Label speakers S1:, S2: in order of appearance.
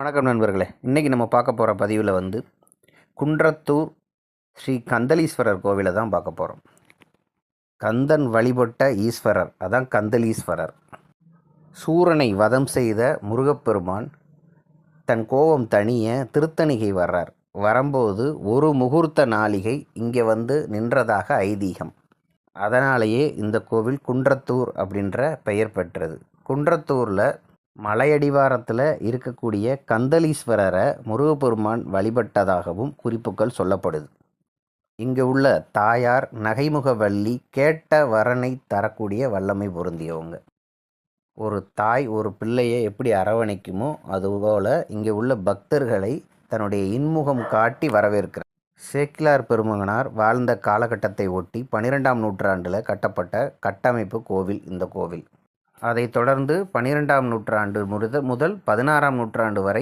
S1: வணக்கம் நண்பர்களே. இன்றைக்கி நம்ம பார்க்க போகிற பதிவில் குன்றத்தூர் ஸ்ரீ கந்தலீஸ்வரர் கோவிலை தான் பார்க்க போகிறோம். கந்தன் வழிபட்ட ஈஸ்வரர், அதான் கந்தலீஸ்வரர். சூரனை வதம் செய்த முருகப்பெருமான் தன் கோபம் தணிய திருத்தணிகை வர்றார். வரும்போது ஒரு முகூர்த்த நாளிகை இங்கே நின்றதாக ஐதீகம். அதனாலேயே இந்த கோவில் குன்றத்தூர் அப்படின்ற பெயர் பெற்றது. குன்றத்தூரில் மலையடிவாரத்தில் இருக்கக்கூடிய கந்தலீஸ்வரரை முருகப்பெருமான் வழிபட்டதாகவும் குறிப்புகள் சொல்லப்படுது. இங்கே உள்ள தாயார் நகைமுகவல்லி கேட்ட வரனை தரக்கூடிய வல்லமை பொருந்தியவங்க. ஒரு தாய் ஒரு பிள்ளையை எப்படி அரவணைக்குமோ அதுபோல் இங்கே உள்ள பக்தர்களை தன்னுடைய இன்முகம் காட்டி வரவேற்கிறார். சேக்கிலார் பெருமகனார் வாழ்ந்த காலகட்டத்தை ஒட்டி 12ஆம் நூற்றாண்டில் கட்டப்பட்ட கட்டமைப்பு கோவில் இந்த கோவில். அதைத் தொடர்ந்து 12ஆம் நூற்றாண்டு முதல் 16ஆம் நூற்றாண்டு வரை